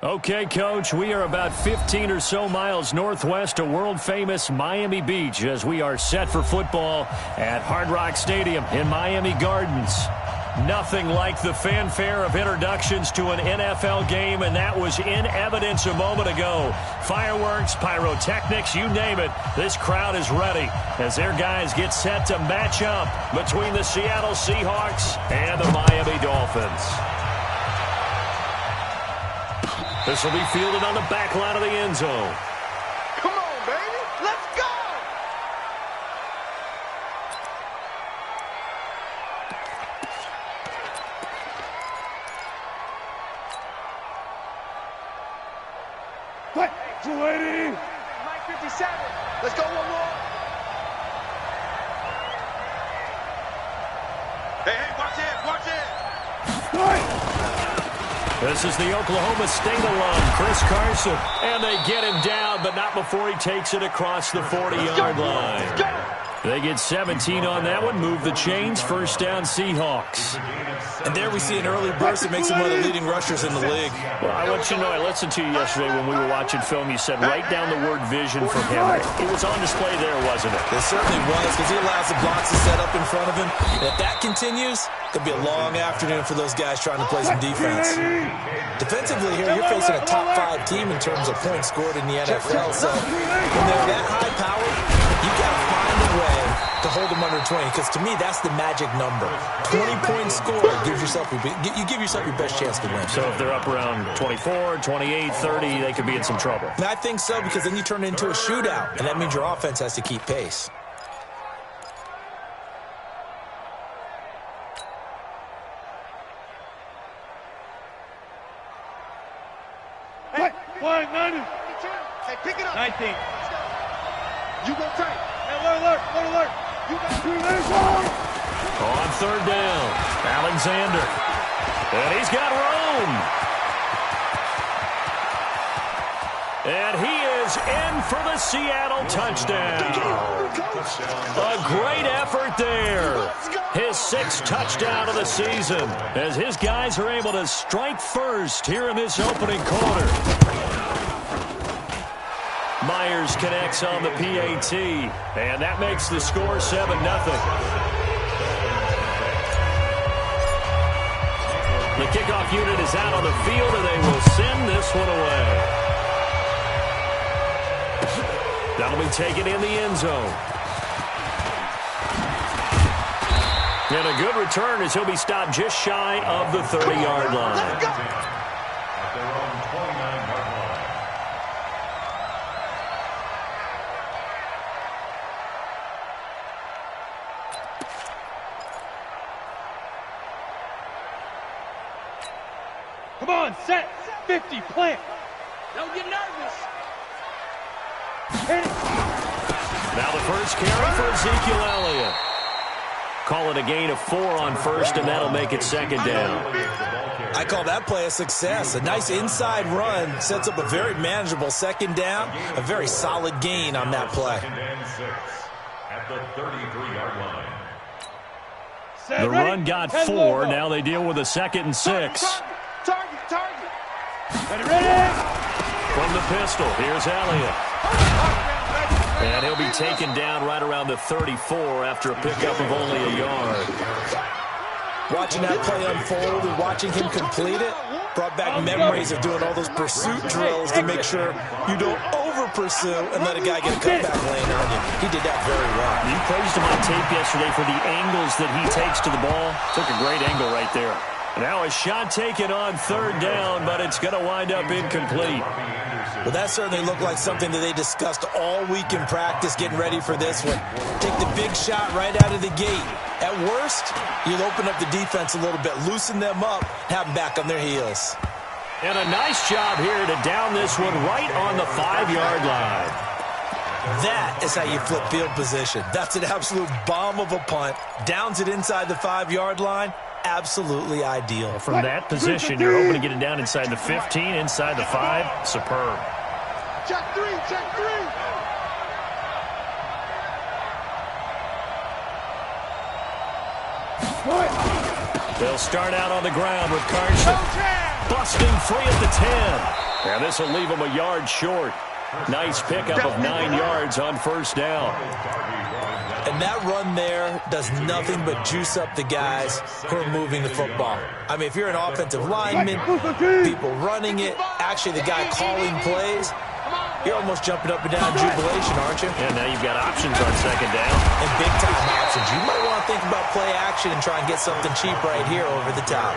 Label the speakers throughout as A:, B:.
A: Okay, Coach, we are about 15 or so miles northwest of world-famous Miami Beach as we are set for football at Hard Rock Stadium in Miami Gardens. Nothing like the fanfare of introductions to an NFL game, and that was in evidence a moment ago. Fireworks, pyrotechnics, you name it. This crowd is ready as their guys get set to match up between the Seattle Seahawks and the Miami Dolphins. This will be fielded on the back line of the end zone.
B: Come on, baby. Let's go.
C: What? 280.
B: Mike 57. Let's go one more. Hey, watch it, watch it.
C: What?
A: This is the Oklahoma State alum, Chris Carson. And they get him down, but not before he takes it across the 40-yard line. They get 17 on that one, move the chains, first down Seahawks.
D: And there we see an early burst that makes him one of the leading rushers in the league.
A: Well, I want you to know, I listened to you yesterday when we were watching film. You said write down the word vision from him. It was on display there, wasn't it?
D: It certainly was, because he allows the blocks to set up in front of him. And if that continues, it could be a long afternoon for those guys trying to play some defense. Defensively here, you're facing a top-5 team in terms of points scored in the NFL. So when they're that high-powered, you got to find a way to hold them under 20, because to me, that's the magic number. 20 points scored gives yourself you give yourself your best chance to win.
A: So if they're up around 24, 28, 30, they could be in some trouble.
D: And I think so, because then you turn it into a shootout, and that means your offense has to keep pace.
C: What? 190.
B: Hey, pick it up.
C: 19.
B: You go tight.
C: Alert. You got 2 minutes.
A: On third down, Alexander. And he's got room. And he is in for the Seattle touchdown. A great effort there. His 6th touchdown of the season as his guys are able to strike first here in this opening quarter. Myers connects on the PAT, and that makes the score 7-0. The kickoff unit is out on the field, and they will send this one away. That'll be taken in the end zone. And a good return as he'll be stopped just shy of the 30-yard line.
C: Come on, set. 50, plant.
B: Don't get nervous.
C: Hit it.
A: Now the first carry for Ezekiel Elliott. Call it a gain of 4 on first, and that'll make it 2nd down.
D: I call that play a success. A nice inside run sets up a very manageable 2nd down. A very solid gain on that play.
E: At the 33-yard line.
A: The run got 4. Now they deal with a 2nd and 6.
B: Target.
C: Ready.
A: From the pistol, here's Elliott. And he'll be taken down right around the 34 after a pickup of only a yard.
D: Watching that play unfold and watching him complete it brought back memories of doing all those pursuit drills to make sure you don't over-pursue and let a guy get a cutback lane on you. He did that very well.
A: You praised him on tape yesterday for the angles that he takes to the ball. Took a great angle right there. Now a shot taken on 3rd down, but it's going to wind up incomplete.
D: Well, that certainly looked like something that they discussed all week in practice getting ready for this one. Take the big shot right out of the gate. At worst, you'll open up the defense a little bit, loosen them up, have them back on their heels.
A: And a nice job here to down this one right on the 5-yard line.
D: That is how you flip field position. That's an absolute bomb of a punt. Downs it inside the 5-yard line. Absolutely ideal.
A: From that position, you're hoping to get it down inside the 15, inside the 5. Superb.
B: Check 3.
A: They'll start out on the ground with Carson busting free at the 10. And this will leave him a yard short. Nice pickup of 9 yards on first down.
D: And that run there does nothing but juice up the guys who are moving the football. I mean, if you're an offensive lineman, people running it, actually the guy calling plays, you're almost jumping up and down in jubilation, aren't you?
A: And now you've got options on second down.
D: And big-time options. You might want to think about play action and try and get something cheap right here over the top.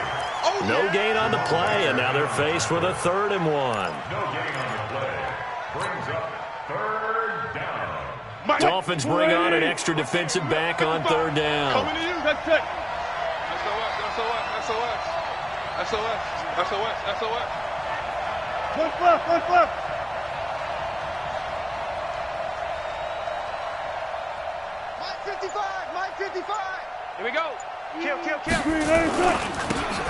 A: No gain on the play, and now they're faced with a 3rd and 1.
E: No gain on the play. Brings up 3rd down.
A: Dolphins bring on an extra defensive back on 3rd down.
C: Coming to you, that's it.
B: SOS.
C: Left, left.
B: Mike 55. Here we go. Kill.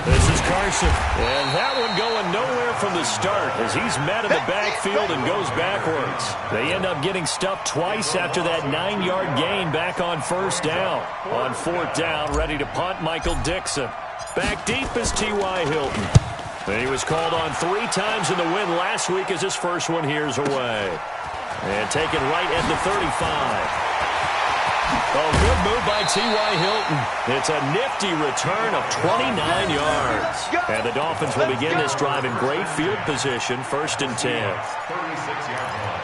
A: This is Carson. And that one going nowhere from the start as he's met in the backfield and goes backwards. They end up getting stuffed twice after that 9-yard gain back on first down. On 4th down, ready to punt, Michael Dixon. Back deep is T.Y. Hilton. He was called on 3 times in the win last week as his first one here's away. And taken right at the 35. Oh, good move by T.Y. Hilton. It's a nifty return of 29 yards. And the Dolphins will begin this drive in great field position, 1st and 10.
E: 36-yard line.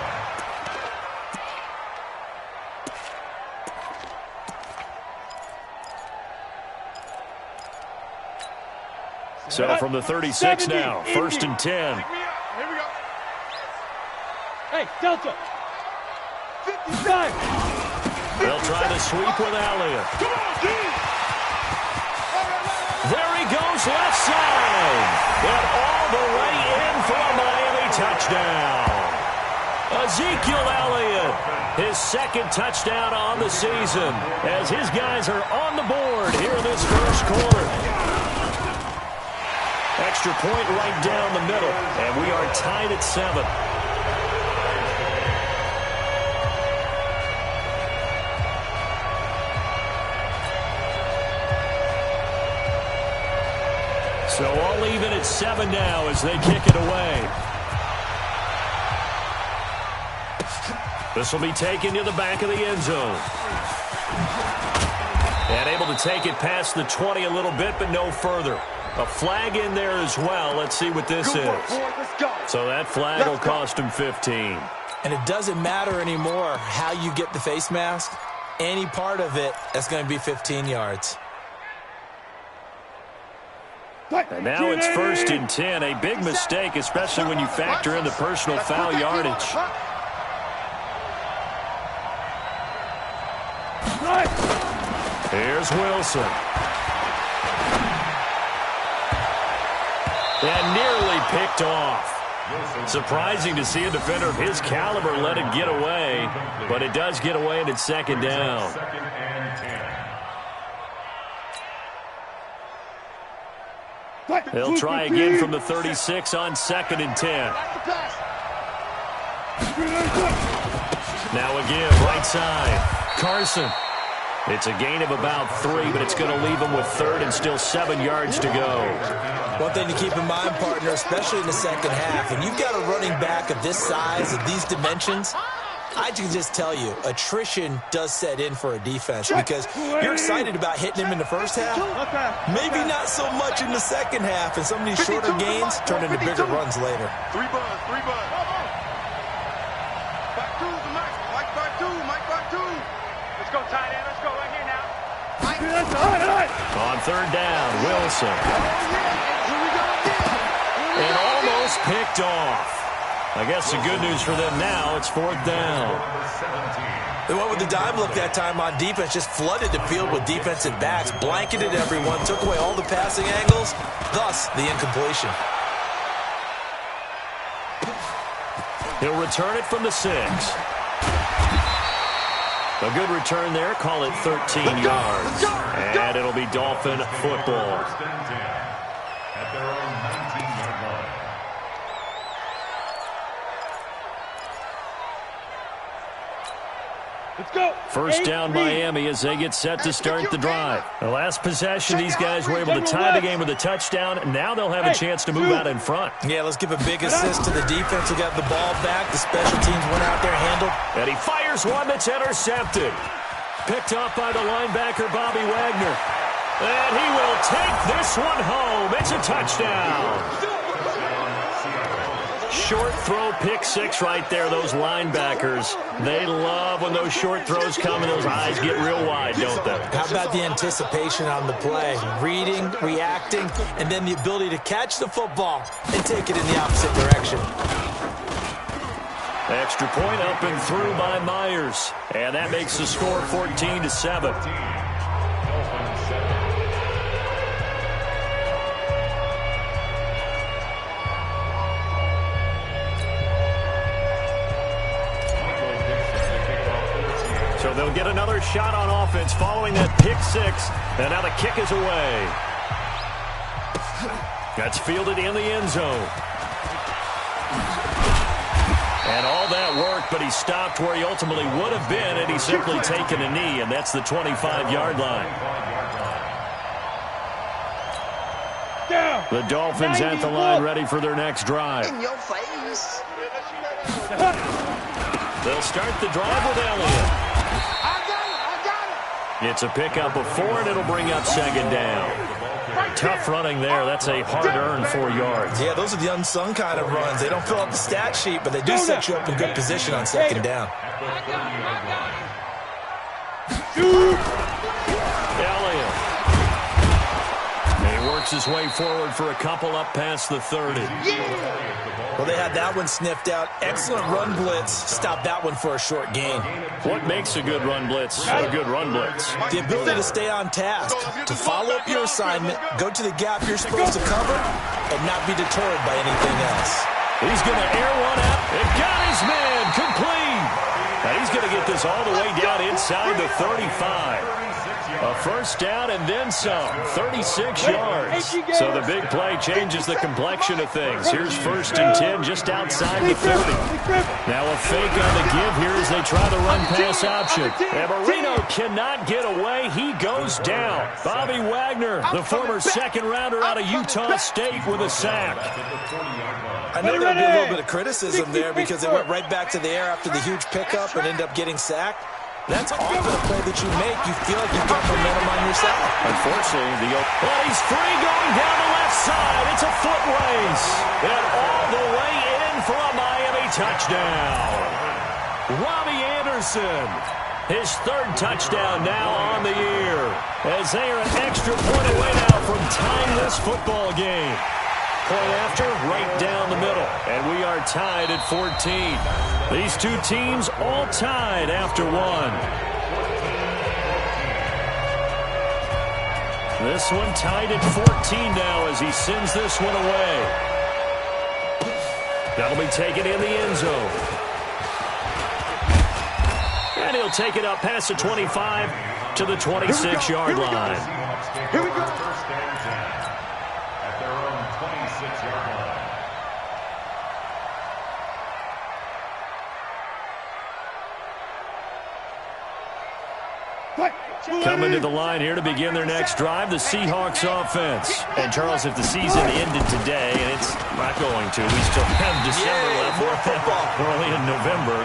A: So from the 36 now, 1st and 10.
B: Here we go.
C: Hey, Delta. 59.
A: They'll try to sweep with Elliott. There he goes, left side. And all the way in for a Miami touchdown. Ezekiel Elliott, his 2nd touchdown on the season, as his guys are on the board here in this first quarter. Extra point right down the middle, and we are tied at 7. So all even at 7 now as they kick it away. This will be taken to the back of the end zone. And able to take it past the 20 a little bit, but no further. A flag in there as well. Let's see what this is. So that flag will cost him 15.
D: And it doesn't matter anymore how you get the face mask. Any part of it, that's going to be 15 yards.
A: And now it's 1st and 10. A big mistake, especially when you factor in the personal foul yardage. Here's Wilson. And nearly picked off. Surprising to see a defender of his caliber let it get away, but it does get away and it's 2nd down.
E: 2nd and 10.
A: They'll try again from the 36 on 2nd and 10. Now again, right side. Carson. It's a gain of about 3, but it's going to leave him with 3rd and still 7 yards to go.
D: One thing to keep in mind, partner, especially in the second half, when you've got a running back of this size, of these dimensions, I can just tell you, attrition does set in for a defense because you're excited about hitting him in the first half. Maybe not so much in the second half, and some of these shorter gains turn into bigger runs later.
B: 3 buds. Back 2 to Mike back 2. Let's go, tight end. Let's go right here now.
A: On 3rd down, Wilson. And almost picked off. I guess the good news for them now, it's 4th down.
D: They went with the dime look that time on defense, just flooded the field with defensive backs, blanketed everyone, took away all the passing angles, thus the incompletion.
A: He'll return it from the 6. A good return there, call it 13 yards. And it'll be Dolphin football.
E: 1st and 10 at their own 19-yard line.
C: Let's go.
A: First down, Miami, as they get set to start the drive. The last possession, these guys were able to tie the game with a touchdown. Now they'll have a chance to move out in front.
D: Yeah, let's give a big assist to the defense who got the ball back. The special teams went out there, handled.
A: And he fires one that's intercepted. Picked off by the linebacker, Bobby Wagner. And he will take this one home. It's a touchdown. Short throw, pick six right there. Those linebackers, they love when those short throws come and those eyes get real wide, don't they?
D: How about the anticipation on the play? Reading, reacting, and then the ability to catch the football and take it in the opposite direction.
A: Extra point up and through by Myers. And that makes the score 14-7. So they'll get another shot on offense following that pick six. And now the kick is away. That's fielded in the end zone. And all that work, but he stopped where he ultimately would have been, and he's simply taken a knee, and that's the 25-yard line. The Dolphins at the line, ready for their next drive.
F: In your face.
A: They'll start the drive with Elliott. It's a pickup of 4, and it'll bring up second down. Tough running there. That's a hard-earned 4 yards.
D: Yeah, those are the unsung kind of runs. They don't fill up the stat sheet, but they do set you up in good position on second down.
A: Elliott. And he works his way forward for a couple up past the 30.
D: Well, they had that one sniffed out. Excellent run blitz. Stop that one for a short gain.
A: What makes a good run blitz a good run blitz?
D: The ability to stay on task, to follow up your assignment, go to the gap you're supposed to cover, and not be deterred by anything else.
A: He's going to air one out. And got his man complete. And he's going to get this all the way down inside the 35. A first down and then some. 36 yards. So the big play changes the complexion of things. Here's 1st and 10 just outside the 30. Now a fake on the give here as they try the run-pass option. And Marino cannot get away. He goes down. Bobby Wagner, the former second-rounder out of Utah State, with a sack.
D: I know there'll be a little bit of criticism there because they went right back to the air after the huge pickup and ended up getting sacked. That's often a play that you make. You feel like you've got momentum on your side.
A: Unfortunately, well, he's free going down the left side. It's a foot race. And all the way in for a Miami touchdown. Robbie Anderson, his 3rd touchdown now on the year. As they are an extra point away now from tying this football game. Point after, right down the middle. And we are tied at 14. These two teams all tied after 1. This one tied at 14 now as he sends this one away. That'll be taken in the end zone. And he'll take it up past the 25 to the 26-yard line.
C: Here we go.
E: At their own 26-yard line.
A: Coming to the line here to begin their next drive, the Seahawks offense. And, Charles, if the season ended today, and it's not going to, we still have December left.
D: More football.
A: We're only in November.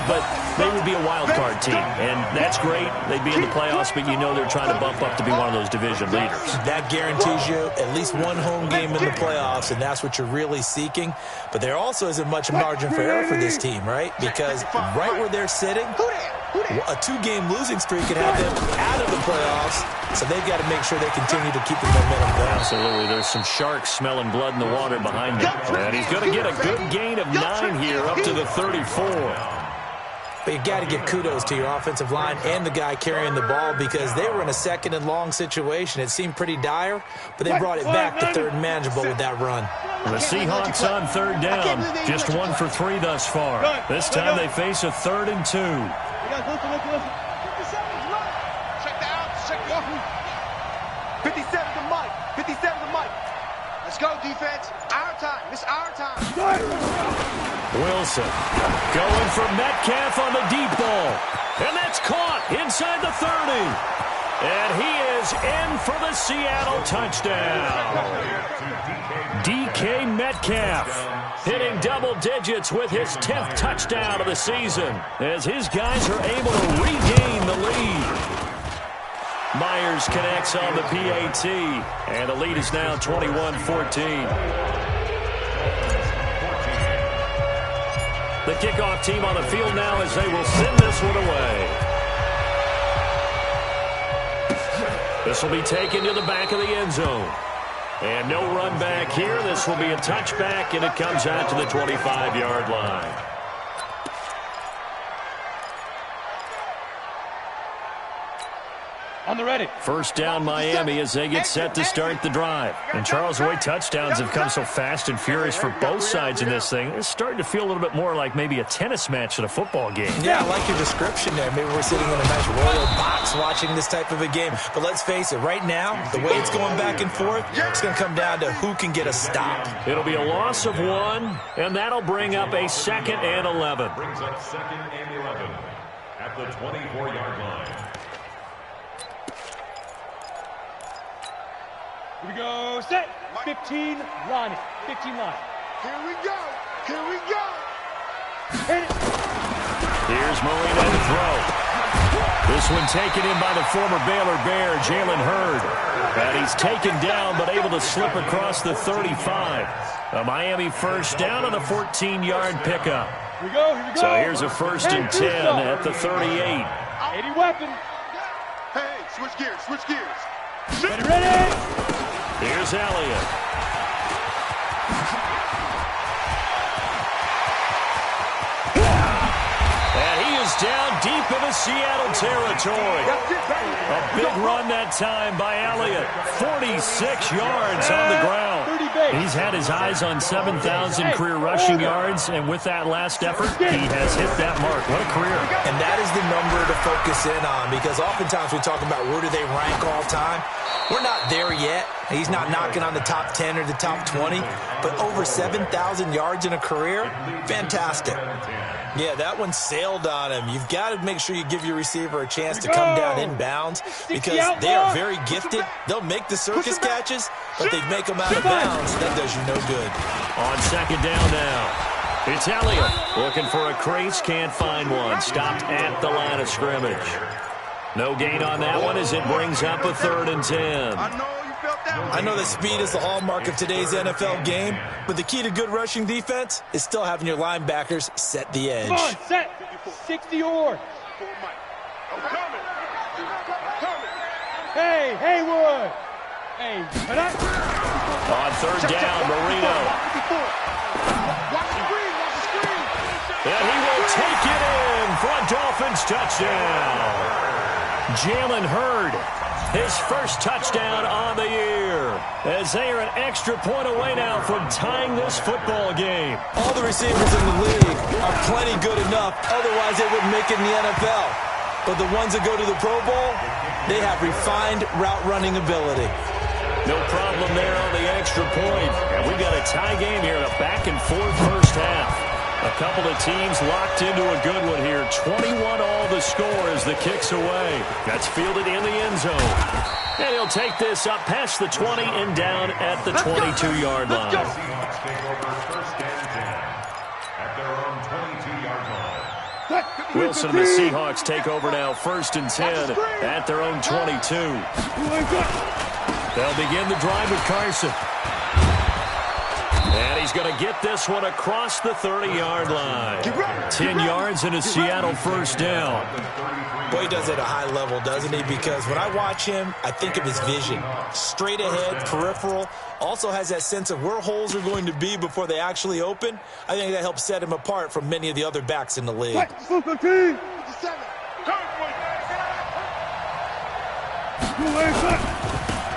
A: But they would be a wild card team, and that's great. They'd be in the playoffs, but you know they're trying to bump up to be one of those division leaders.
D: That guarantees you at least one home game in the playoffs, and that's what you're really seeking. But there also isn't much margin for error for this team, right? Because right where they're sitting, a 2-game losing streak could have them out of the playoffs, so they've got to make sure they continue to keep the momentum going.
A: Absolutely. There's some sharks smelling blood in the water behind them. And he's going to get a good gain of 9 here up to the 34.
D: But you got to give kudos to your offensive line and the guy carrying the ball because they were in a 2nd and long situation. It seemed pretty dire, but they brought it back to 3rd and manageable with that run.
A: The Seahawks on 3rd down. Just 1 for 3 thus far. This time they face a 3rd and 2.
C: Listen.
B: Check down. Check down. 57 to Mike. 57 to Mike. Let's go, defense. Our time. It's our time.
A: Wilson going for Metcalf on the deep ball. And that's caught inside the 30. And he is in for the Seattle touchdown. DK Metcalf hitting double digits with his 10th touchdown of the season as his guys are able to regain the lead. Myers connects on the PAT, and the lead is now 21-14. The kickoff team on the field now as they will send this one away. This will be taken to the back of the end zone. And no run back here. This will be a touchback, and it comes out to the 25-yard line.
C: On the ready.
A: First down Miami as they get set to start the drive. And Charles, the way touchdowns have come so fast and furious for both sides in this thing, it's starting to feel a little bit more like maybe a tennis match than a football game.
D: Yeah, I like your description there. Maybe we're sitting in a nice royal box watching this type of a game. But let's face it, right now, the way it's going back and forth, it's going to come down to who can get a stop.
A: It'll be a loss of 1, and that'll bring up a 2nd and 11.
E: Brings up 2nd and 11 at the 24-yard line.
C: Here we go. Set. 15 line. 15 line.
B: Here we go. Here we go.
C: Hit it.
A: Here's Marino to throw. This one taken in by the former Baylor Bear, Jalen Hurd. And he's taken down but able to slip across the 35. A Miami first down on a 14-yard pickup.
C: Here we go. Here we go.
A: So here's a 1st and 10 at the 38.
C: 80 weapon.
B: Hey, switch gears. Switch gears.
C: Ready, ready.
A: Here's Elliott. And he is down deep into Seattle territory. A big run that time by Elliott. 46 yards on the ground. He's had his eyes on 7,000 career rushing yards, and with that last effort, he has hit that mark. What a career.
D: And that is the number to focus in on, because oftentimes we talk about where do they rank all time. We're not there yet. He's not knocking on the top 10 or the top 20, but over 7,000 yards in a career, fantastic. Yeah, that one sailed on him. You've got to make sure you give your receiver a chance to come down inbounds, because they are very gifted. They'll make the circus catches, but they make them out of bounds. That does you no good.
A: On 2nd down now, it's Elliott looking for a crease, can't find one. Stopped at the line of scrimmage. No gain on that one as it brings up a 3rd and 10.
D: I know that speed is the hallmark of today's NFL game, but the key to good rushing defense is still having your linebackers set the edge.
C: Come on, set. 60 or. Hey, Haywood. Hey,
A: on 3rd down, Marino. And he will take it in for a Dolphins touchdown. Jalen Hurd, his first touchdown on the year, as they are an extra point away now from tying this football game.
D: All the receivers in the league are plenty good enough, otherwise they wouldn't make it in the NFL. But the ones that go to the Pro Bowl, they have refined route running ability.
A: No problem there on the extra point. And we've got a tie game here in a back-and-forth first half. A couple of teams locked into a good one here. 21 all the score as the kick's away. That's fielded in the end zone. And he'll take this up past the 20 and down at the 22-yard line.
E: Seahawks take over 1st and 10 at their own 22-yard line.
A: Wilson and the Seahawks take over now 1st and 10 at their own 22. They'll begin the drive with Carson. And he's going to get this one across the 30-yard line. 10 yards and a Seattle first down.
D: Boy, he does it at a high level, doesn't he? Because when I watch him, I think of his vision. Straight ahead, peripheral. Also has that sense of where holes are going to be before they actually open. I think that helps set him apart from many of the other backs in the league.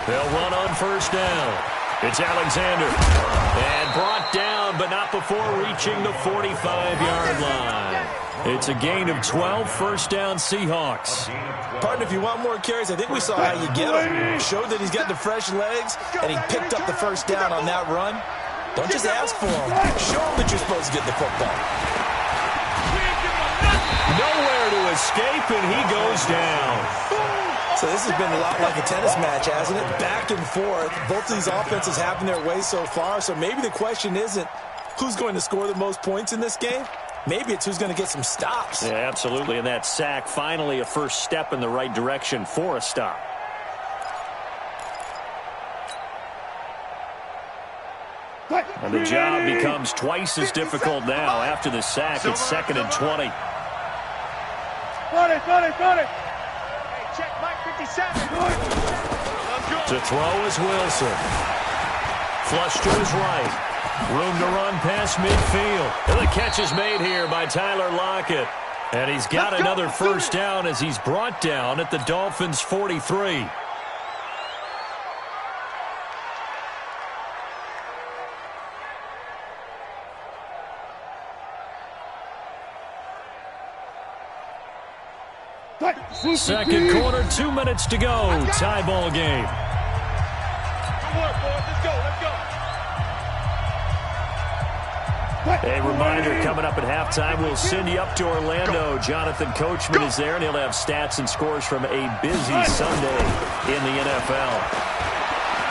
A: They'll run on first down. It's Alexander. And brought down, but not before reaching the 45-yard line. It's a gain of 12, first down Seahawks.
D: Partner, if you want more carries, I think we saw how you get him. Showed that he's got the fresh legs, and he picked up the first down on that run. Don't just ask for him. Show him that you're supposed to get the football.
A: Nowhere to escape, and he goes down.
D: So this has been a lot like a tennis match, hasn't it? Back and forth. Both of these offenses having their way so far. So maybe the question isn't who's going to score the most points in this game. Maybe it's who's going to get some stops.
A: Yeah, absolutely. And that sack, finally a first step in the right direction for a stop. And the job becomes twice as difficult now. After the sack, it's 2nd and 20.
C: Got it.
B: Check Mike 57.
A: To throw is Wilson. Flush to his right. Room to run past midfield. And the catch is made here by Tyler Lockett. And he's got another first down as he's brought down at the Dolphins' 43. Second quarter, 2 minutes to go. Tie ball game.
C: Good work, boys. Let's go.
A: A reminder, coming up at halftime, we'll send you up to Orlando. Jonathan Coachman is there, and he'll have stats and scores from a busy Sunday in the NFL.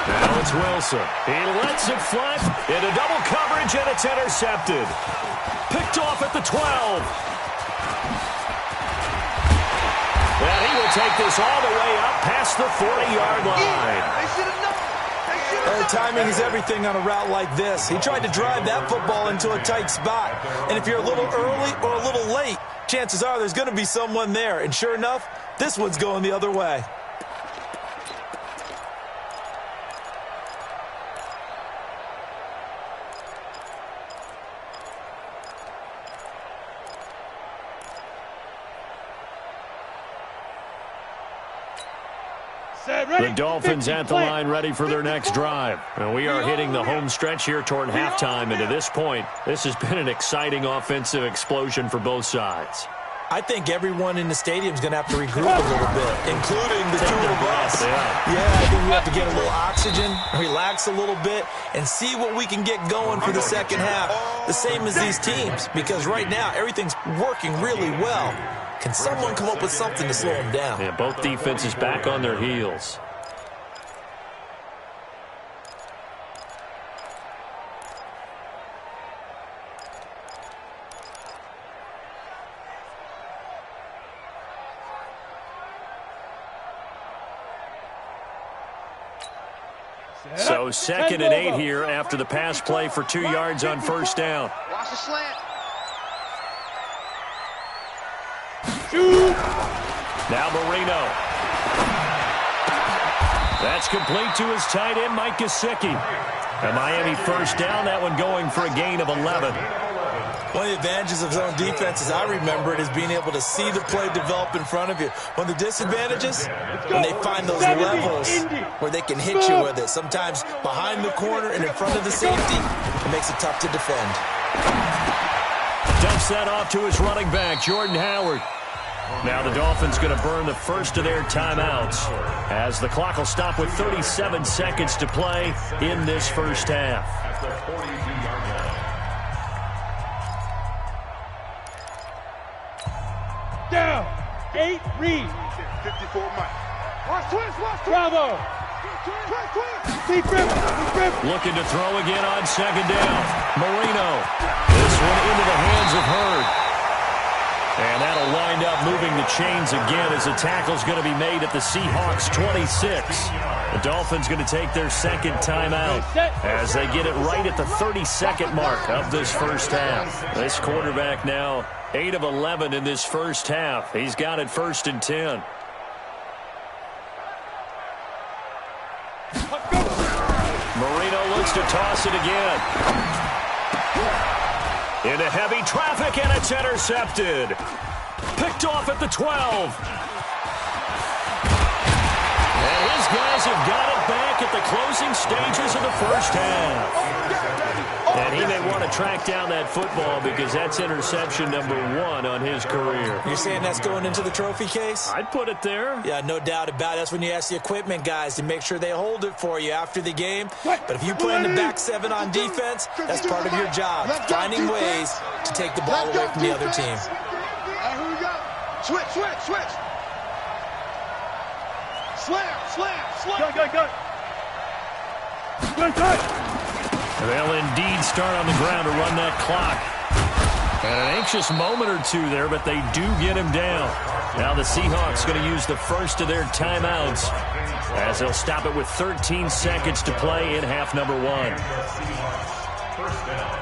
A: Now it's Wilson. He lets it fly into double coverage, and it's intercepted. Picked off at the 12. And he will take this all the way up past the 40-yard line.
B: They should have known.
D: Timing is everything on a route like this. He tried to drive that football into a tight spot. And if you're a little early or a little late, chances are there's going to be someone there. And sure enough, this one's going the other way.
A: The Dolphins at the line ready for their next drive. And we are hitting the home stretch here toward halftime. And to this point, this has been an exciting offensive explosion for both sides.
D: I think everyone in the stadium is going to have to regroup a little bit, including the two of us. Yeah, I think we have to get a little oxygen, relax a little bit, and see what we can get going for the second half. The same as these teams, because right now everything's working really well. Can someone come up with something to slow them down?
A: Yeah, both defenses back on their heels. So 2nd and 8 here after the pass play for 2 yards on first down.
B: Watch the slant.
A: Now Marino. That's complete to his tight end, Mike Gesicki. And Miami first down, that one going for a gain of 11.
D: One of the advantages of zone defense, as I remember it, is being able to see the play develop in front of you. One of the disadvantages, when they find those levels where they can hit you with it. Sometimes behind the corner and in front of the safety, it makes it tough to defend.
A: Dumps that off to his running back, Jordan Howard. Now the Dolphins going to burn the first of their timeouts as the clock will stop with 37 seconds to play in this first half.
C: Down. 8, read.
B: 54 Mike.
C: Watch twist. Bravo. Deep rip.
A: Looking to throw again on second down. Marino. This one into the hands of Hurd. And that'll wind up moving the chains again as the tackle's going to be made at the Seahawks 26. The Dolphins going to take their second timeout as they get it right at the 32nd mark of this first half. This quarterback now 8 of 11 in this first half. He's got it 1st and 10. Marino looks to toss it again. Into heavy traffic, and it's intercepted. Picked off at the 12. And his guys have got it back at the closing stages of the first half. And he may want to track down that football because that's interception number 1 on his career.
D: You're saying that's going into the trophy case?
A: I'd put it there.
D: Yeah, no doubt about it. That's when you ask the equipment guys to make sure they hold it for you after the game. But if you play in the back 7 on defense, that's part of your job, finding ways to take the ball away from the other team.
B: Switch, switch, switch. Slam, slam, slam.
C: Go.
A: They'll indeed start on the ground to run that clock. And an anxious moment or two there, but they do get him down. Now the Seahawks going to use the first of their timeouts as they'll stop it with 13 seconds to play in half number 1.
E: First down.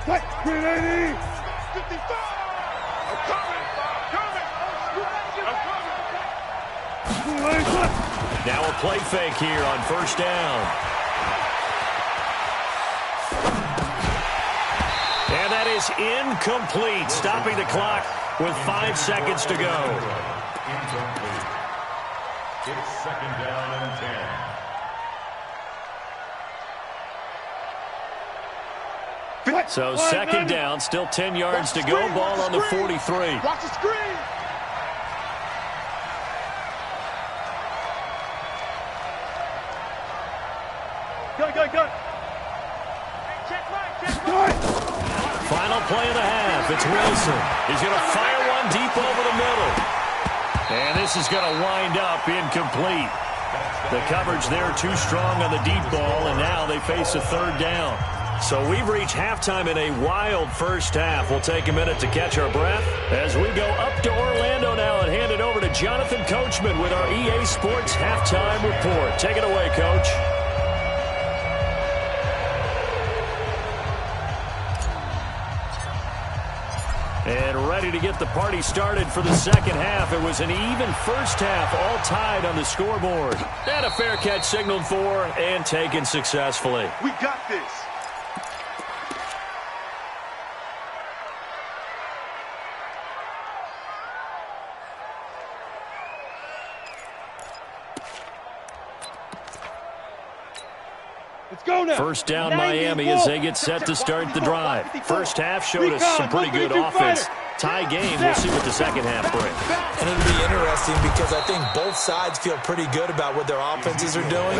C: Cut. 380.
B: 55. I'm coming.
A: Now a play fake here on first down. And that is incomplete, stopping the clock with 5 seconds to go.
E: Incomplete. It's second down and 10.
A: So second down, still 10 yards to go. Ball on the 43.
B: Watch the screen.
C: Go.
A: Final play of the half. It's Wilson. He's going to fire one deep over the middle. And this is going to wind up incomplete. The coverage there too strong on the deep ball, and now they face a third down. So we've reached halftime in a wild first half. We'll take a minute to catch our breath as we go up to Orlando now and hand it over to Jonathan Coachman with our EA Sports Halftime Report. Take it away, Coach. And ready to get the party started for the second half. It was an even first half, all tied on the scoreboard. And a fair catch signaled for and taken successfully.
B: We got this.
C: Let's go now.
A: First down Miami as they get set to start the drive. First half showed us some pretty good offense. Tie game. We'll see what the second half brings.
D: And it'll be interesting because I think both sides feel pretty good about what their offenses are doing.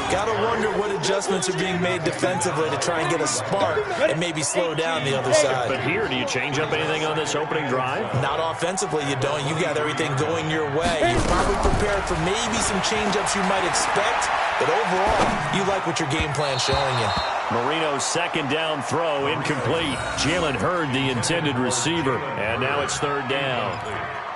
D: Got to wonder what adjustments are being made defensively to try and get a spark and maybe slow down the other side.
A: But here, do you change up anything on this opening drive?
D: Not offensively, you don't. You got everything going your way. You're probably prepared for maybe some change-ups you might expect, but overall, you like what your game plan's showing you.
A: Marino's second down throw incomplete. Jalen Hurd, the intended receiver. And now it's third down.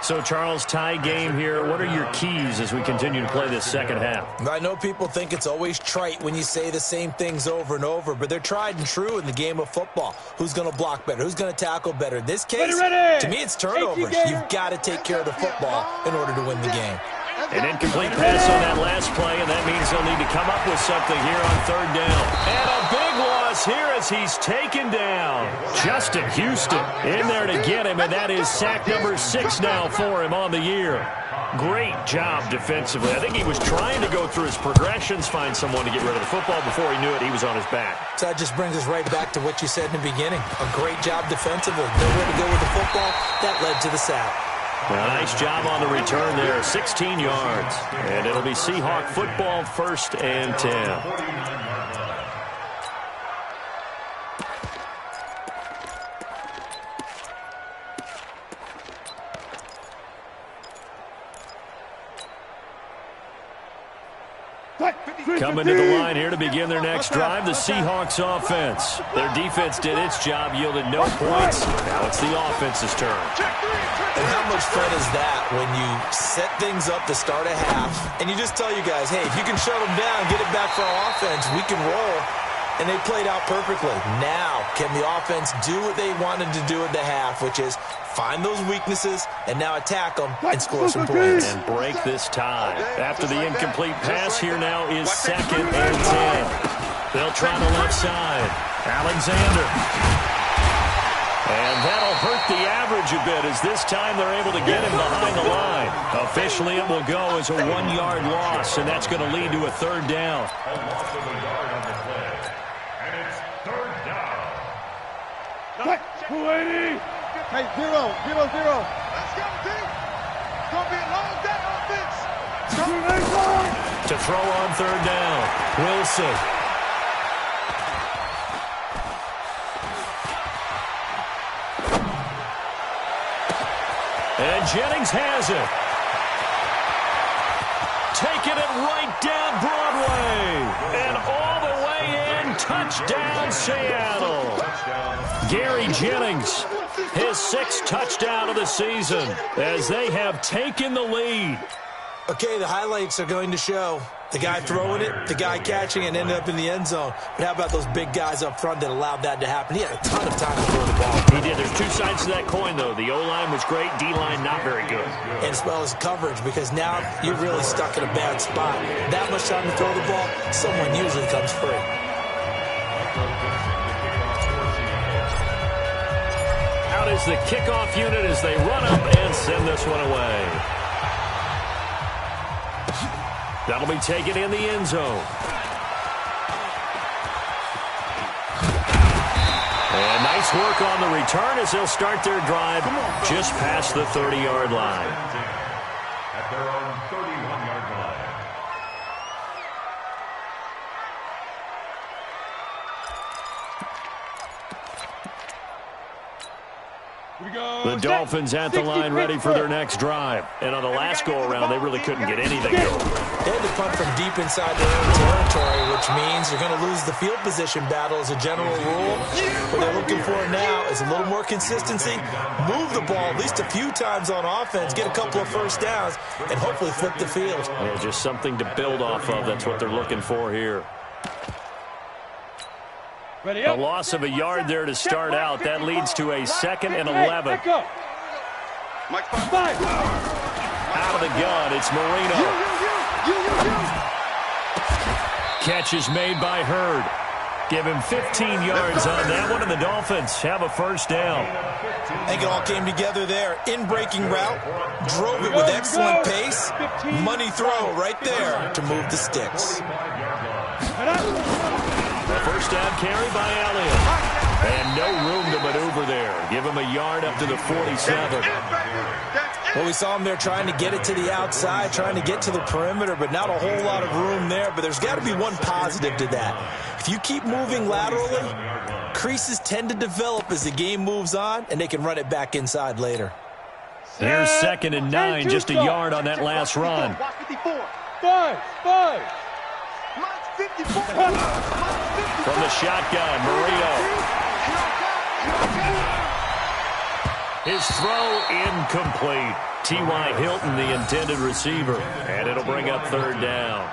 A: So, Charles, tie game here. What are your keys as we continue to play this second half?
D: I know people think it's always trite when you say the same things over and over, but they're tried and true in the game of football. Who's going to block better? Who's going to tackle better? In this case, to me, it's turnovers. You've got to take care of the football in order to win the game.
A: An incomplete pass on that last play, and that means they'll need to come up with something here on third down. And a big loss here as he's taken down. Justin Houston in there to get him, and that is sack number 6 now for him on the year. Great job defensively. I think he was trying to go through his progressions, find someone to get rid of the football. Before he knew it, he was on his back.
D: So that just brings us right back to what you said in the beginning. A great job defensively. Nowhere to go with the football. That led to the sack.
A: Well, nice job on the return there, 16 yards. And it'll be Seahawk football, 1st and 10. Coming to the line here to begin their next drive, the Seahawks offense. Their defense did its job, yielded no points. Now it's the offense's turn.
D: And how much fun is that when you set things up to start a half, and you just tell you guys, hey, if you can shut them down, get it back for our offense, we can roll. And they played out perfectly. Now, can the offense do what they wanted to do at the half, which is find those weaknesses and now attack them and score some points.
A: And break this tie. After the incomplete pass, here now is 2nd and 10. They'll try the left side. Alexander. And that'll hurt the average a bit as this time they're able to get him behind the line. Officially, it will go as a 1-yard loss, and that's going to lead to a third down.
E: A loss of a yard on the play. And it's third down.
C: Cut. 280. Hey, 0-0-0.
B: Let's go, D. It's going to be a long day offense.
A: To throw on third down, Wilson. And Jennings has it. Taking it right down Broadway. And all the way in. Touchdown, Seattle. Gary Jennings, his 6th touchdown of the season as they have taken the lead.
D: Okay, the highlights are going to show the guy throwing it, the guy catching it, and ended up in the end zone. But how about those big guys up front that allowed that to happen? He had a ton of time to throw the ball.
A: He did. There's 2 sides to that coin, though. The O-line was great. D-line not very good.
D: And as well as coverage, because now you're really stuck in a bad spot. That much time to throw the ball, someone usually comes free.
A: Out is the kickoff unit as they run up and send this one away. That'll be taken in the end zone. And nice work on the return as they'll start their drive just past the 30-yard line.
E: At their own 31-yard line.
A: The Dolphins at the line ready for their next drive. And on the last go-around, they really couldn't get anything going.
D: They had to punt from deep inside their own territory, which means you're going to lose the field position battle as a general rule. What they're looking for now is a little more consistency, move the ball at least a few times on offense, get a couple of first downs, and hopefully flip the field.
A: Yeah, just something to build off of. That's what they're looking for here. A loss of a yard there to start out. That leads to a 2nd and 11. Out of the gun, it's Marino. Catch is made by Hurd. Give him 15 yards on that one, and the Dolphins have a first down.
D: I think it all came together there. In-breaking route, drove it with excellent pace. Money throw right there to move the sticks.
A: A first down carry by Elliott. And no room to maneuver there. Give him a yard up to the 47.
D: Well, we saw him there trying to get it to the outside, trying to get to the perimeter, but not a whole lot of room there. But there's got to be one positive to that. If you keep moving laterally, creases tend to develop as the game moves on, and they can run it back inside later.
A: Here's 2nd and 9, just a yard on that last run.
C: 5.
A: From the shotgun, Marino. His throw incomplete. T.Y. Hilton, the intended receiver. And it'll bring up 3rd down.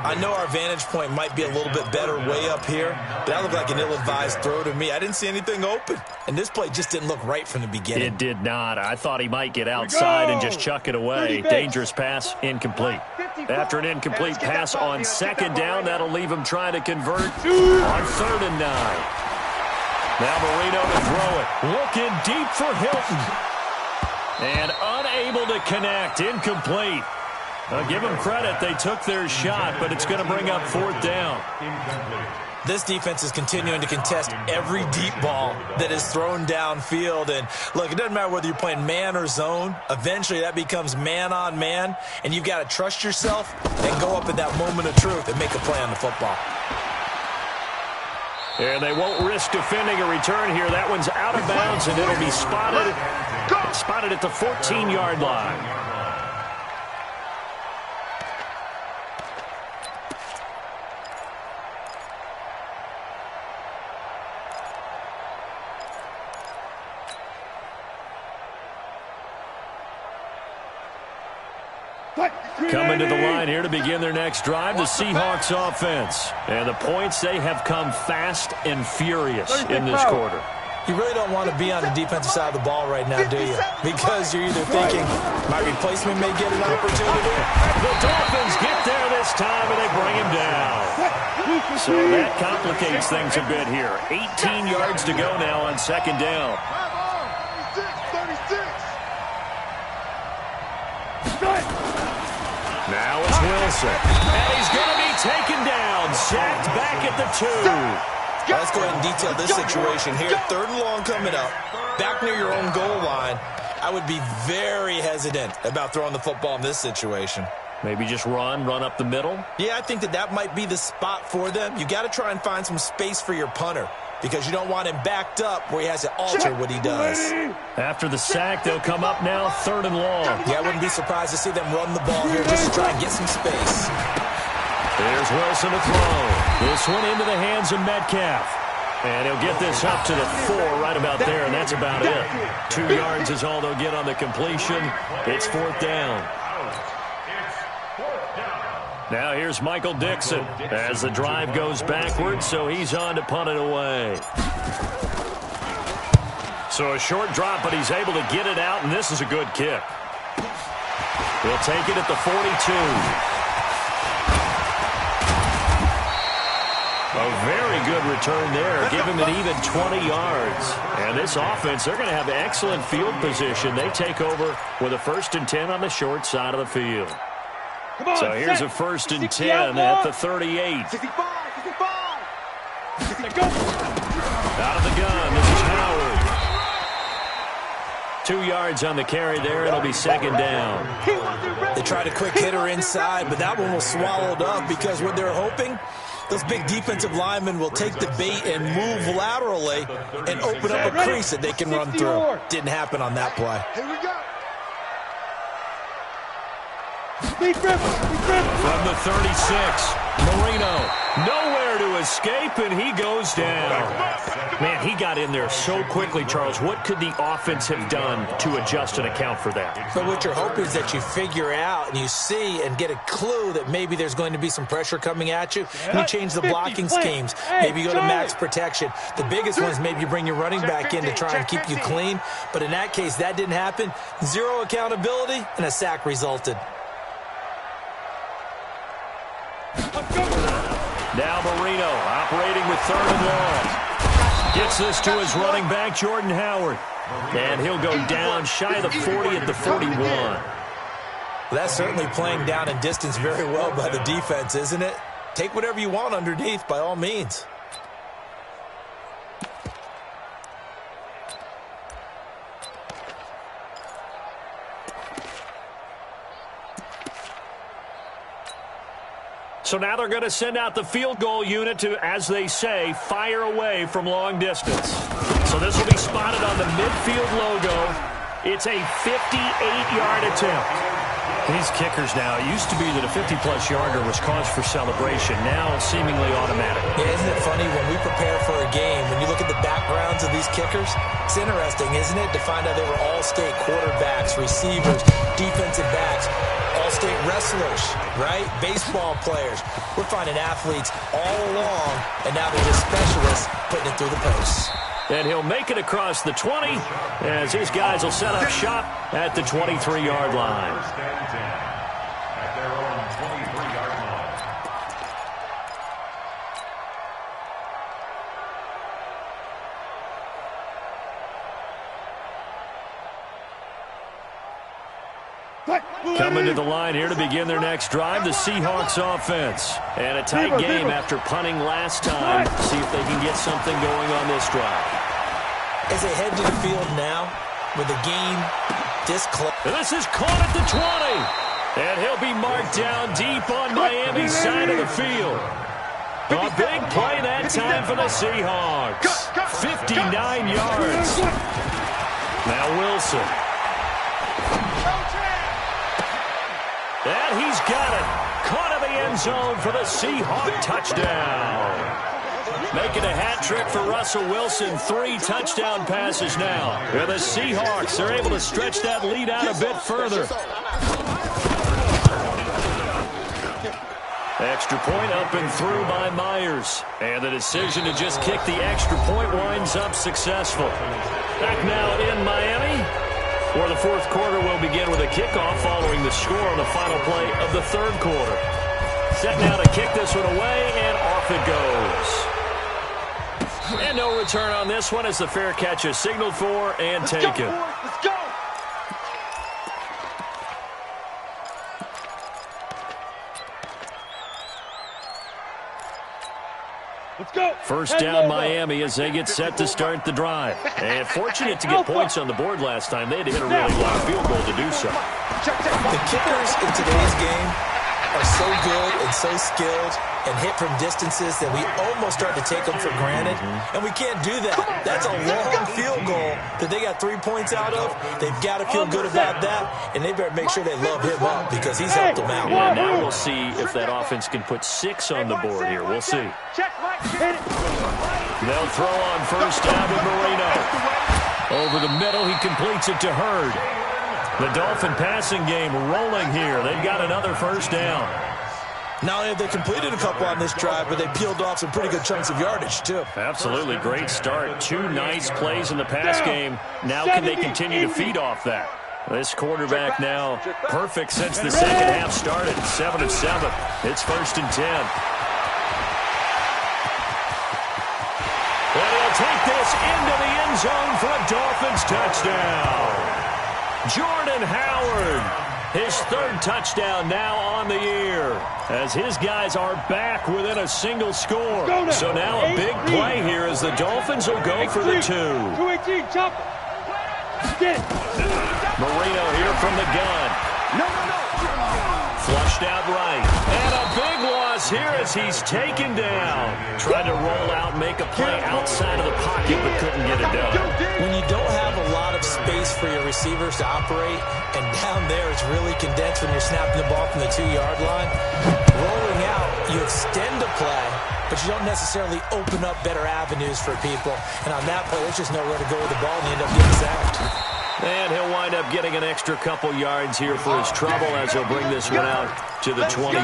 D: I know our vantage point might be a little bit better way up here, but that looked like an ill-advised throw to me. I didn't see anything open. And this play just didn't look right from the beginning.
A: It did not. I thought he might get outside and just chuck it away. Dangerous pass, incomplete. After an incomplete pass on 2nd down, that'll leave him trying to convert on 3rd and 9. Now Marino to throw it. Looking deep for Hilton. And unable to connect. Incomplete. Give them credit. They took their shot, but it's going to bring up 4th down.
D: This defense is continuing to contest every deep ball that is thrown downfield. And, look, it doesn't matter whether you're playing man or zone. Eventually, that becomes man-on-man, and you've got to trust yourself and go up in that moment of truth and make a play on the football.
A: And they won't risk defending a return here. That one's out of bounds, and it'll be spotted at the 14-yard line. Coming to the line here to begin their next drive, the Seahawks offense. And the points, they have come fast and furious in this quarter.
D: You really don't want to be on the defensive side of the ball right now, do you? Because you're either thinking, my replacement may get an opportunity.
A: The Dolphins get there this time, and they bring him down. So that complicates things a bit here. 18 yards to go now on 2nd down. Now it's Wilson. And he's going to be taken down. Sacked back at the 2.
D: Let's go ahead and detail this situation here. 3rd and long coming up. Back near your own goal line. I would be very hesitant about throwing the football in this situation.
A: Maybe just run up the middle?
D: Yeah, I think that might be the spot for them. You got to try and find some space for your punter. because you don't want him backed up where he has to alter what he does.
A: After the sack, they'll come up now 3rd and long.
D: Yeah, I wouldn't be surprised to see them run the ball here just to try and get some space.
A: There's Wilson to throw. This one into the hands of Metcalf. And he'll get this up to the 4 right about there, and that's about it. 2 yards is all they'll get on the completion. It's 4th down. Now here's Michael Dixon as the drive goes backwards, so he's on to punt it away. So a short drop, but he's able to get it out, and this is a good kick. He'll take it at the 42. A very good return there. Give him an even 20 yards. And this offense, they're going to have excellent field position. They take over with a 1st and 10 on the short side of the field. So here's a 1st and 10 at the 38.
B: 65, 65.
A: Out of the gun, this is Howard. 2 yards on the carry there. It'll be 2nd down.
D: They tried a quick hitter inside, but that one was swallowed up because what they're hoping, those big defensive linemen will take the bait and move laterally and open up a crease that they can run through. Didn't happen on that play.
B: Here we go.
A: From the 36, Marino. Nowhere to escape, and he goes down. Man, he got in there so quickly, Charles. What could the offense have done to adjust and account for that?
D: But what you're hoping is that you figure out and you see and get a clue that maybe there's going to be some pressure coming at you. And you change the blocking schemes. Maybe you go to max protection. The biggest one is maybe you bring your running back in to try and keep you clean. But in that case, that didn't happen. 0 accountability, and a sack resulted.
A: Now Marino operating with 3rd and long. Gets this to his running back, Jordan Howard. And he'll go down shy of the 40 at the 41.
D: Well, that's certainly playing down in distance very well by the defense, isn't it? Take whatever you want underneath, by all means.
A: So now they're going to send out the field goal unit to, as they say, fire away from long distance. So this will be spotted on the midfield logo. It's a 58-yard attempt. These kickers now, it used to be that a 50-plus yarder was cause for celebration. Now seemingly automatic.
D: Yeah, isn't it funny when we prepare for a game, when you look at the backgrounds of these kickers, it's interesting, isn't it, to find out they were all-state quarterbacks, receivers, defensive backs, all-state wrestlers, right? Baseball players. We're finding athletes all along, and now they're just specialists putting it through the posts.
A: And he'll make it across the 20 as his guys will set up shop at the 23-yard line.
E: First and 10 at their own 23-yard line.
A: Coming to the line here to begin their next drive, the Seahawks offense. And a tight game after punting last time. See if they can get something going on this drive.
D: As they head to the field now, with the game this close.
A: And this is caught at the 20. And he'll be marked down deep on Miami's side of the field. A big play that time for the Seahawks. 59 yards. Now Wilson. And he's got it. Caught in the end zone for the Seahawk touchdown. Making a hat trick for Russell Wilson. 3 touchdown passes now. And the Seahawks, they're able to stretch that lead out a bit further. Extra point up and through by Myers. And the decision to just kick the extra point winds up successful. Back now in Miami, where the 4th quarter will begin with a kickoff following the score on the final play of the 3rd quarter. Set now to kick this one away, and off it goes. And no return on this one as the fair catch is signaled for and taken.
B: Let's go.
C: Let's go.
A: First down Miami as they get set to start the drive. And fortunate to get points on the board last time. They had to hit a really long field goal to do so.
D: The kickers in today's game are so good and so skilled and hit from distances that we almost start to take them for granted, and we can't do that. That's a long field goal that they got 3 points out of. They've got to feel good about that, and they better make sure they love him up because he's helped them out.
A: Yeah, now we'll see if that offense can put 6 on the board here. We'll see. They'll throw on first down with Marino. Over the middle, he completes it to Hurd. The Dolphin passing game rolling here. They've got another first down.
D: Not only have they completed a couple on this drive, but they peeled off some pretty good chunks of yardage, too.
A: Absolutely great start. 2 nice plays in the pass game. Now can they continue to feed off that? This quarterback now perfect since the second half started. 7 of 7. It's 1st and 10. And he'll take this into the end zone for a Dolphins touchdown. Jordan Howard, his 3rd touchdown now on the year, as his guys are back within a single score. So now a big play here as the Dolphins will go for the 2.
C: 218, chop.
A: Marino here from the gun. Flushed out right. And a big loss here as he's taken down. Tried to roll out, make a play outside of the pocket, but couldn't get it done.
D: When you don't have a lot of space for your receivers to operate, and down there it's really condensed when you're snapping the ball from the 2-yard line, rolling out, you extend the play, but you don't necessarily open up better avenues for people. And on that play, there's just nowhere to go with the ball, and you end up getting sacked.
A: And he'll wind up getting an extra couple yards here for his trouble as he'll bring this one out to the 27.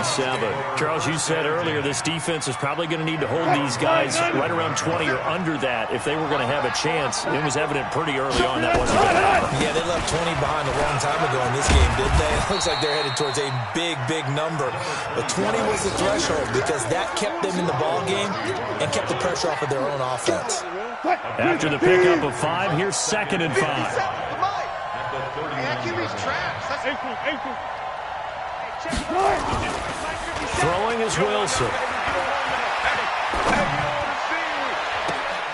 A: Charles, you said earlier this defense is probably going to need to hold these guys right around 20 or under that if they were going to have a chance. It was evident pretty early on that wasn't going to happen.
D: Yeah, they left 20 behind a long time ago in this game, didn't they? It looks like they're headed towards a big, big number. But 20 was the threshold because that kept them in the ball game and kept the pressure off of their own offense.
A: After the pickup of 5, here's 2nd and 5. Throwing is Wilson.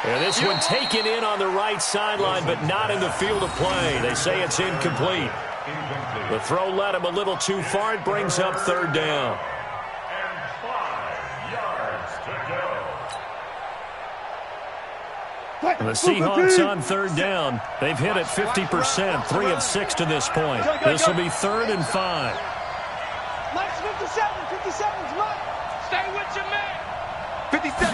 A: And this one taken in on the right sideline, but not in the field of play. They say it's incomplete. The throw led him a little too far. It brings up 3rd down.
E: And 5 yards to go.
A: The Seahawks on 3rd down. They've hit it 50%, 3 of 6 to this point. This will be 3rd and 5.
C: Mike's 57. 57's Mike. Stay with your man.
B: 57.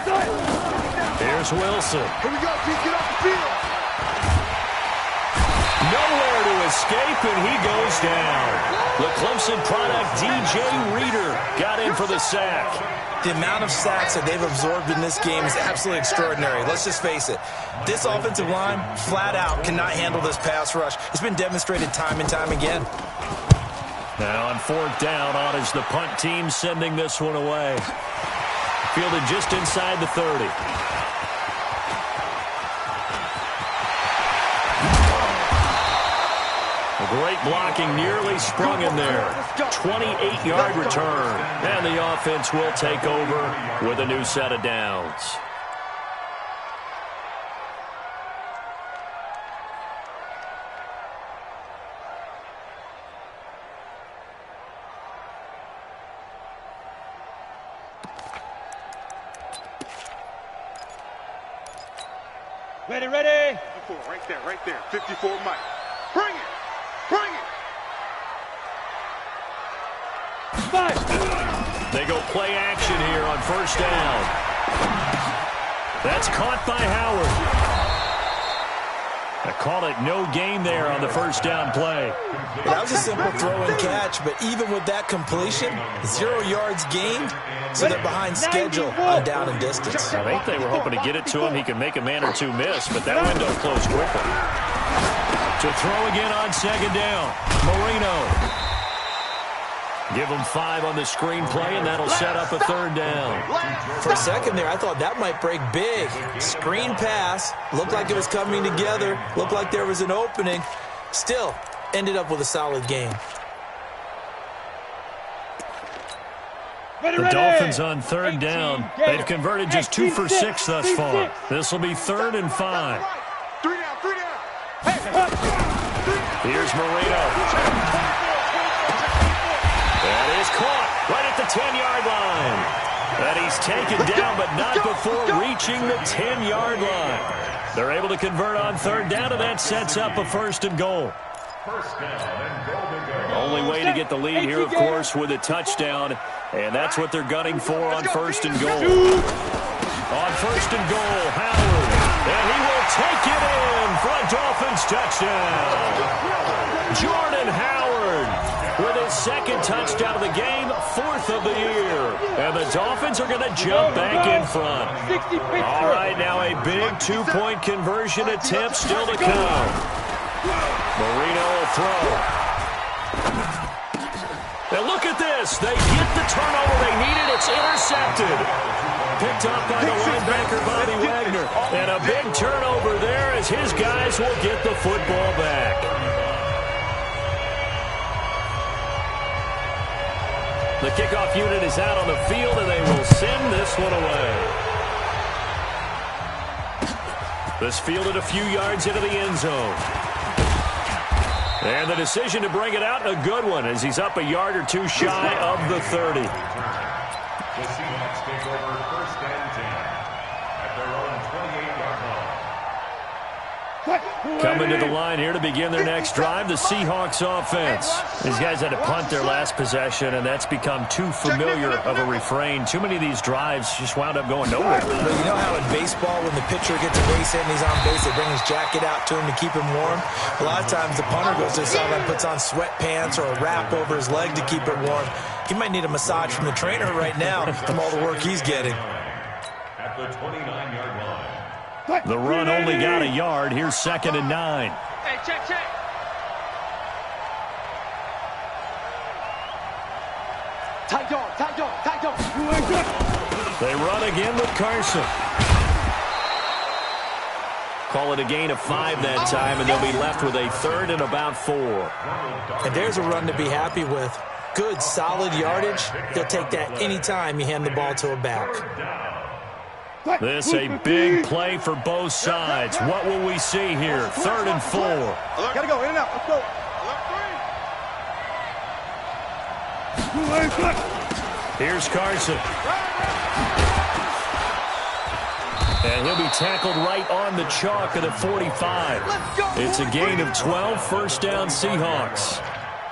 A: Here's Wilson.
B: Here we go, Pete. Get off the field.
A: Nowhere to escape, and he goes down. The Clemson product, DJ Reader, got in for the sack.
D: The amount of sacks that they've absorbed in this game is absolutely extraordinary. Let's just face it. This offensive line, flat out, cannot handle this pass rush. It's been demonstrated time and time again.
A: Now on 4th down, on is the punt team sending this one away. Fielded just inside the 30. Great blocking, nearly sprung in there. 28-yard return. And the offense will take over with a new set of downs.
C: Ready, ready.
B: 54, right there. 54, Mike. Bring it. Bring it.
C: 5.
A: They go play action here on 1st down. That's caught by Howard. I call it no gain there on the 1st down play.
D: That was a simple throw and catch, but even with that completion, 0 yards gained, so they're behind schedule on down and distance.
A: I think they were hoping to get it to him. He could make a man or two miss, but that window closed quickly. To throw again on 2nd down, Marino. Give him 5 on the screenplay, and that'll set up a 3rd down.
D: For a second there, I thought that might break big. Screen pass, looked like it was coming together, looked like there was an opening. Still, ended up with a solid game.
A: The Dolphins on 3rd down. They've converted just 2 for 6 thus far. This will be 3rd and 5.
B: 3 down.
A: Here's Marino. That is caught right at 10-yard line. And he's taken down, but not before reaching the 10-yard line. They're able to convert on third down, and that sets up a first and goal.
E: First down and goal to go.
A: Only way to get the lead here, of course, with a touchdown. And that's what they're gunning for on first and goal. On first and goal, Howard. And he will take it in for a Dolphins touchdown. Jordan Howard with his second touchdown of the game, fourth of the year. And the Dolphins are going to jump back in front. All right, now a big two-point conversion attempt still to come. Marino will throw. And look at this. They get the turnover they needed. It's intercepted. Picked up by the linebacker, Bobby Wagner. And a big turnover there as his guys will get the football back. The kickoff unit is out on the field, and they will send this one away. This fielded a few yards into the end zone. And the decision to bring it out, a good one, as he's up a yard or two shy of the 30.
E: The Seahawks take over first and 10 at their own 28-yard line.
A: Coming to the line here to begin their next drive, the Seahawks offense. These guys had to punt their last possession, and that's become too familiar of a refrain. Too many of these drives just wound up going nowhere.
D: But you know how in baseball, when the pitcher gets a base hit and he's on base, they bring his jacket out to him to keep him warm? A lot of times the punter goes to the sideline, puts on sweatpants or a wrap over his leg to keep it warm. He might need a massage from the trainer right now from all the work he's getting.
E: At the 29-yard line.
A: The run only got a yard. Here's 2nd and 9.
C: Hey, check. Tight dog.
A: They run again with Carson. Call it a gain of 5 that time, and they'll be left with a 3rd and about 4.
D: And there's a run to be happy with. Good, solid yardage. They'll take that anytime you hand the ball to a back.
A: This a big play for both sides. What will we see here? 3rd and 4.
B: Gotta go, in and out. Let's go.
A: Here's Carson. And he'll be tackled right on the chalk at the 45. It's a gain of 12, first down Seahawks.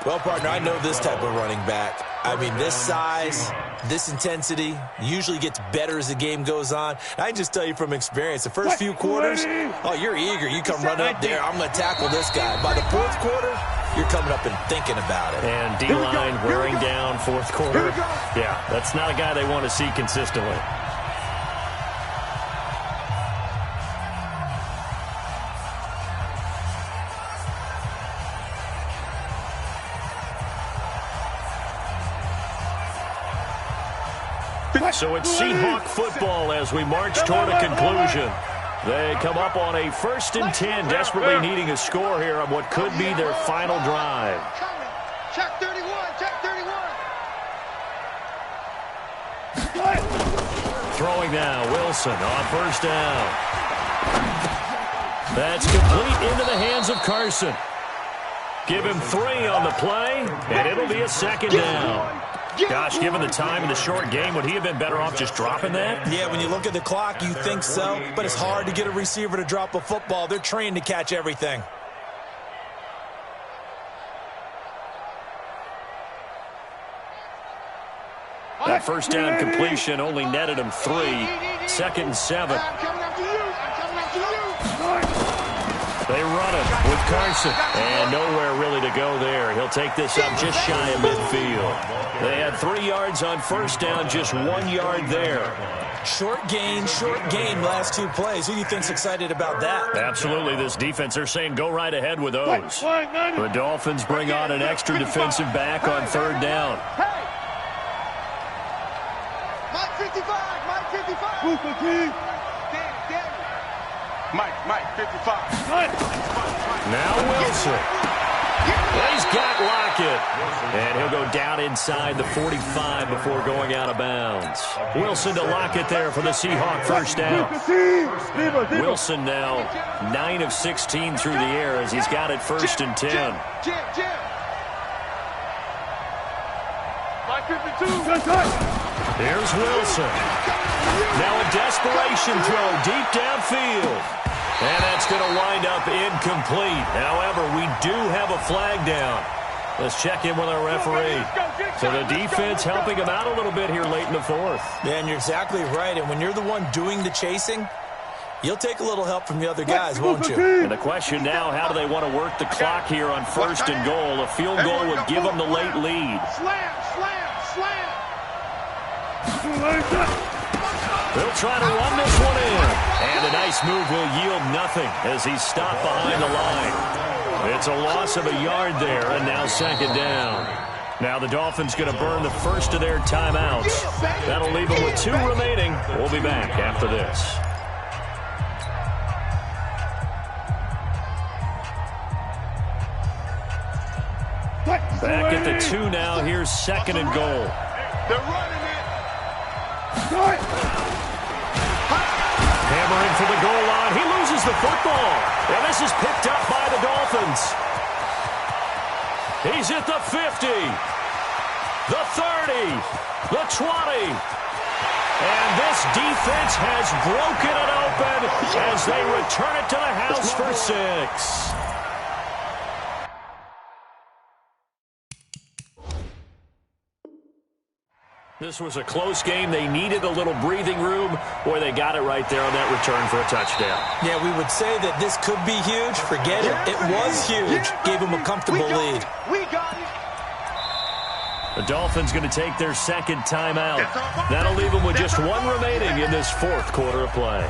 D: Well, partner, I know this type of running back. I mean, this size, this intensity usually gets better as the game goes on. I can just tell you from experience, the first few quarters, oh, you're eager. You come running up there, I'm going to tackle this guy. By the 4th quarter, you're coming up and thinking about it.
A: And D-line wearing down 4th quarter. Yeah, that's not a guy they want to see consistently. So it's Seahawk football as we march toward a conclusion. They come up on a 1st and 10, desperately needing a score here on what could be their final drive.
B: Check 31.
A: Throwing now, Wilson on 1st down. That's complete into the hands of Carson. Give him 3 on the play, and it'll be a 2nd down. Gosh, given the time in the short game, would he have been better off just dropping that?
D: Yeah, when you look at the clock, you think so, but it's hard to get a receiver to drop a football. They're trained to catch everything.
A: That 1st down completion only netted him 3. 2nd and 7. They run it with Carson. And nowhere really to go there. He'll take this up just shy of midfield. They had 3 yards on 1st down, just 1 yard there.
D: Short gain, last 2 plays. Who do you think's excited about that?
A: Absolutely, this defense, they're saying go right ahead with those. The Dolphins bring on an extra defensive back on 3rd down.
B: Mike 55. Mike 55.
A: Now Wilson. He's got Lockett. And he'll go down inside the 45 before going out of bounds. Wilson to Lockett there for the Seahawk 1st down. Wilson now 9 of 16 through the air as he's got it 1st and 10.
C: Mike 52.
A: Here's Wilson. Now a desperation throw deep downfield. And that's going to wind up incomplete. However, we do have a flag down. Let's check in with our referee. So the defense helping him out a little bit here late in the fourth.
D: Yeah, and you're exactly right. And when you're the one doing the chasing, you'll take a little help from the other guys, won't you?
A: And the question now, how do they want to work the clock here on 1st and goal? A field goal would give them the late lead.
C: Slam, slam, slam.
A: They'll try to run this one in. And a nice move will yield nothing as he's stopped behind the line. It's a loss of a yard there, and now 2nd down. Now the Dolphins going to burn the first of their timeouts. That'll leave them with 2 remaining. We'll be back after this. Back at the 2 now. Here's 2nd and goal.
B: They're running it.
A: Hammering for the goal line. He loses the football. And this is picked up by the Dolphins. He's at the 50, the 30, the 20. And this defense has broken it open as they return it to the house for 6. This was a close game. They needed a little breathing room, where they got it right there on that return for a touchdown.
D: Yeah, we would say that this could be huge. Forget it. It was huge. Gave them a comfortable lead.
B: We got it.
A: The Dolphins going to take their 2nd timeout. That'll leave them with just 1 remaining in this 4th quarter of play.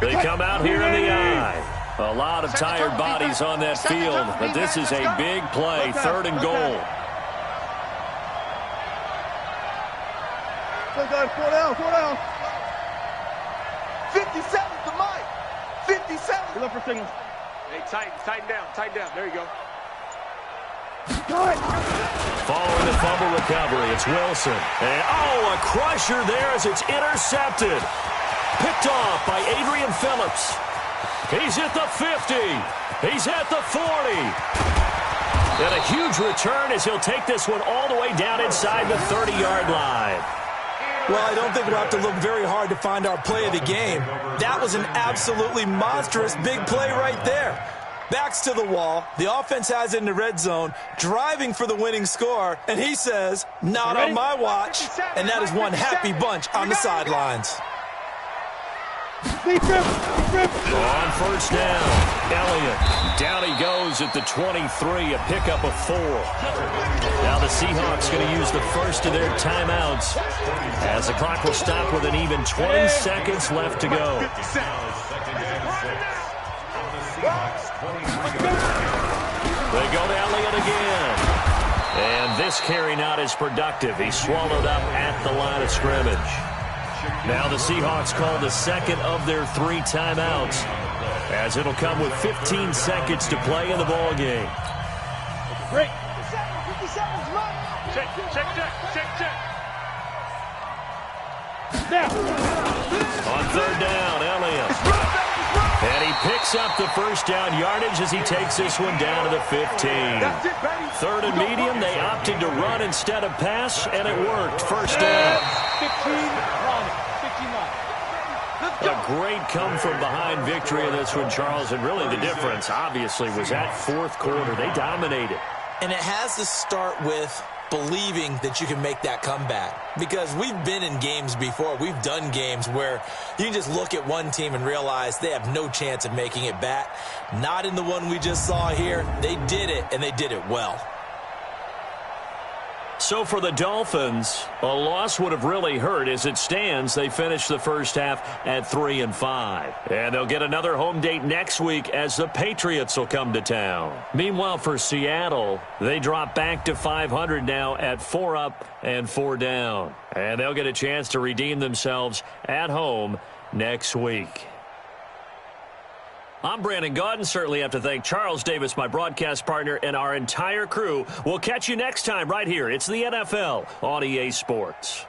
A: They come out here in the eye. A lot of tired bodies on that field, but this is a big play, 3rd and goal.
B: 4 down. 57's the mic. 57.
C: Look for signals. Hey, tighten down. There you go.
A: Following the fumble recovery, it's Wilson. And, a crusher there as it's intercepted. Picked off by Adrian Phillips. He's at the 50. He's at the 40. And a huge return as he'll take this one all the way down inside the 30-yard line.
D: Well, I don't think we'll have to look very hard to find our play of the game. That was an absolutely monstrous big play right there. Backs to the wall. The offense has it in the red zone, driving for the winning score. And he says, not on my watch. And that is one happy bunch on the sidelines.
A: On 1st down, Elliott. Down he goes at the 23, a pickup of 4. Now the Seahawks going to use the first of their timeouts as the clock will stop with an even 20 seconds left to go. They go to Elliott again. And this carry not as productive. He's swallowed up at the line of scrimmage. Now the Seahawks call the 2nd of their 3 timeouts, as it'll come with 15 seconds to play in the ball game.
C: Break. 57's mine. Check. Now.
A: On 3rd down, Elliott. And he picks up the 1st down yardage as he takes this one down to the 15. 3rd and medium, they opted to run instead of pass, and it worked. 1st down.
C: 15.
A: A great come-from-behind victory in this one, Charles, and really the difference, obviously, was that 4th quarter. They dominated.
D: And it has to start with believing that you can make that comeback. Because we've been in games before. We've done games where you can just look at one team and realize they have no chance of making it back. Not in the one we just saw here. They did it, and they did it well.
A: So for the Dolphins, a loss would have really hurt. As it stands, they finished the first half at 3-5. And they'll get another home date next week as the Patriots will come to town. Meanwhile, for Seattle, they drop back to 500 now at 4 up and 4 down. And they'll get a chance to redeem themselves at home next week. I'm Brandon Gaudin. Certainly have to thank Charles Davis, my broadcast partner, and our entire crew. We'll catch you next time right here. It's the NFL on EA Sports.